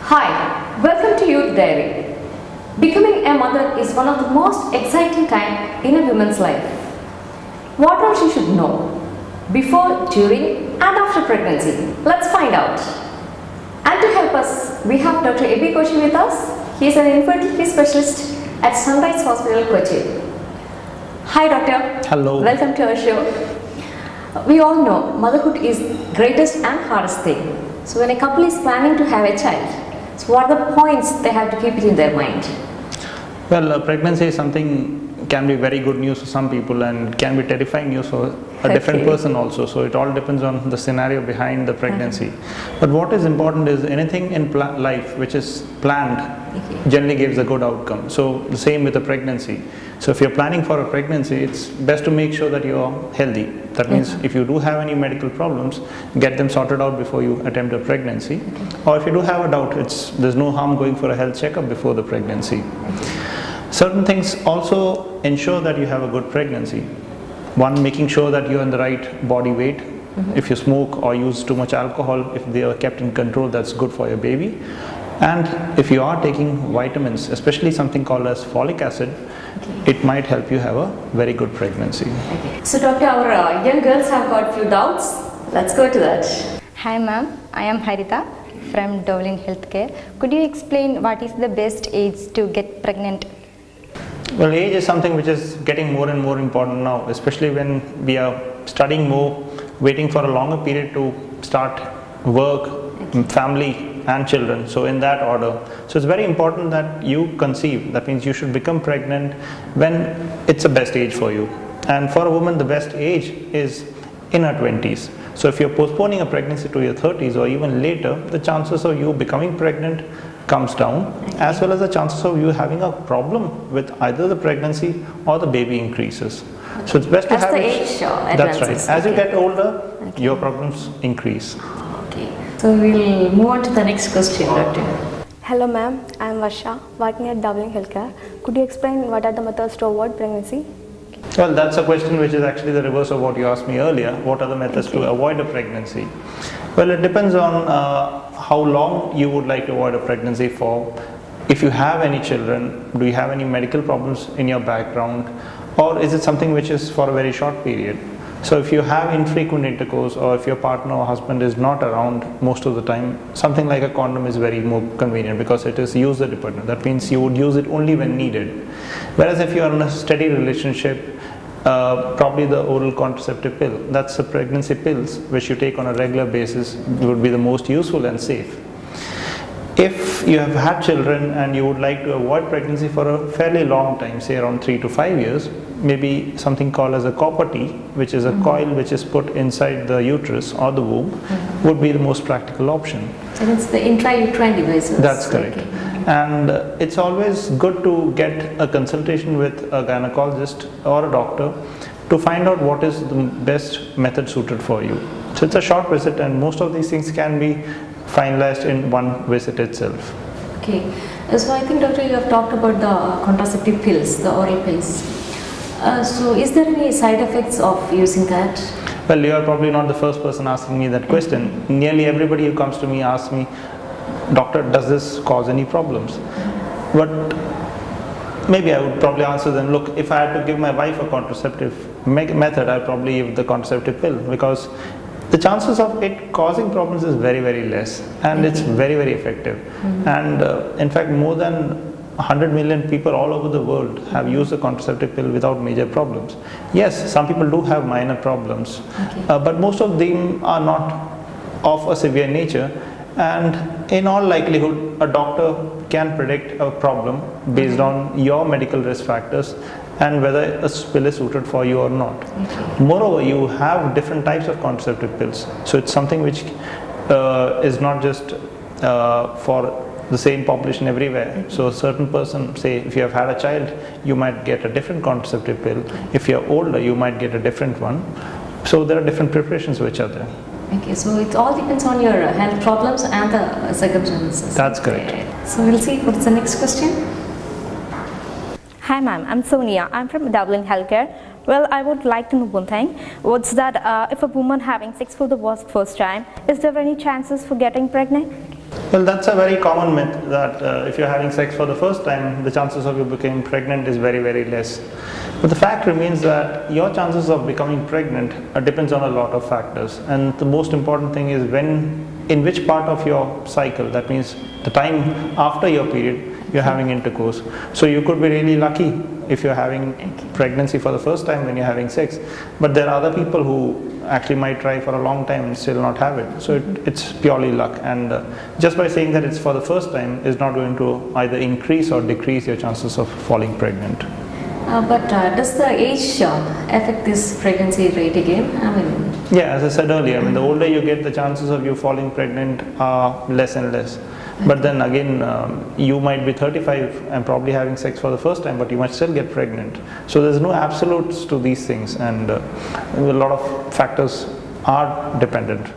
Hi, welcome to Youth Diary. Becoming a mother is one of the most exciting times in a woman's life. What all she should know before, during and after pregnancy? Let's find out. And to help us, we have Dr. Aby Koshi with us. He is an infertility specialist at Sunrise Hospital Kochi. Hi doctor. Hello. Welcome to our show. We all know motherhood is greatest and hardest thing. So when a couple is planning to have a child, so what are the points they have to keep it in their mind? Well, pregnancy is something can be very good news for some people and can be terrifying news for a different person also. So it all depends on the scenario behind the pregnancy. But what is important is anything in life which is planned generally gives a good outcome. So the same with the pregnancy. So if you're planning for a pregnancy, it's best to make sure that you're healthy. That means if you do have any medical problems, get them sorted out before you attempt a pregnancy. Or if you do have a doubt, there's no harm going for a health checkup before the pregnancy. Certain things also ensure that you have a good pregnancy. One, making sure that you're in the right body weight. If you smoke or use too much alcohol, if they are kept in control, that's good for your baby. And if you are taking vitamins, especially something called as folic acid, it might help you have a very good pregnancy. So doctor, our young girls have got few doubts. Let's go to that. Hi ma'am, I am Harita from Dublin Healthcare. Could you explain what is the best age to get pregnant? Well, age is something which is getting more and more important now, especially when we are studying more, waiting for a longer period to start work, family and children, so in that order. So it's very important that you conceive. That means you should become pregnant when it's the best age for you. And for a woman, the best age is in her 20s. So if you're postponing a pregnancy to your 30s or even later, the chances of you becoming pregnant comes down, as well as the chances of you having a problem with either the pregnancy or the baby increases. So it's best to have the age That's right. As you get older, your problems increase. Okay. So we'll move on to the next question, doctor. Hello ma'am, I am Varsha, working at Dublin Healthcare. Could you explain what are the methods to avoid pregnancy? Well, that's a question which is actually the reverse of what you asked me earlier. What are the methods to avoid a pregnancy? Well, it depends on how long you would like to avoid a pregnancy for. If you have any children, do you have any medical problems in your background, or is it something which is for a very short period? So if you have infrequent intercourse, or if your partner or husband is not around most of the time, something like a condom is very more convenient because it is user dependent. That means you would use it only when needed. Whereas if you are in a steady relationship, probably the oral contraceptive pill, that's the pregnancy pills which you take on a regular basis, would be the most useful and safe. If you have had children and you would like to avoid pregnancy for a fairly long time, say around 3 to 5 years, maybe something called as a copper T, which is a coil which is put inside the uterus or the womb, would be the most practical option. So it's the intrauterine devices. That's correct. Okay. And it's always good to get a consultation with a gynecologist or a doctor to find out what is the best method suited for you. So it's a short visit, and most of these things can be finalized in one visit itself. Okay. So I think doctor, you have talked about the contraceptive pills, the oral pills. So is there any side effects of using that? Well, you are probably not the first person asking me that question. Nearly everybody who comes to me asks me, doctor, does this cause any problems? But maybe I would probably answer them, look, if I had to give my wife a contraceptive method, I'd probably give the contraceptive pill, because the chances of it causing problems is very, very less, and it's very, very effective. And in fact, more than 100 million people all over the world have used the contraceptive pill without major problems. Yes, some people do have minor problems, but most of them are not of a severe nature, and in all likelihood, a doctor can predict a problem based on your medical risk factors and whether a pill is suited for you or not. Moreover, you have different types of contraceptive pills, so it's something which is not just for the same population everywhere. So a certain person, say if you have had a child, you might get a different contraceptive pill. If you're older, you might get a different one. So there are different preparations which are there. Okay, so it all depends on your health problems and the circumstances. That's correct. So we'll see what's the next question. Hi ma'am, I'm Sonia. I'm from Dublin Healthcare. Well, I would like to know one thing. What's that if a woman having sex for the first time, is there any chances for getting pregnant? Well, that's a very common myth that if you're having sex for the first time, the chances of you becoming pregnant is very, very less. But the fact remains that your chances of becoming pregnant depends on a lot of factors. And the most important thing is in which part of your cycle, that means the time after your period, you're having intercourse. So you could be really lucky if you're having pregnancy for the first time when you're having sex. But there are other people who actually might try for a long time and still not have it. So it's purely luck. And just by saying that it's for the first time is not going to either increase or decrease your chances of falling pregnant. But does the age affect this pregnancy rate again? Yeah, as I said earlier, the older you get, the chances of you falling pregnant are less and less. But then again, you might be 35 and probably having sex for the first time, but you might still get pregnant. So there's no absolutes to these things, and a lot of factors are dependent.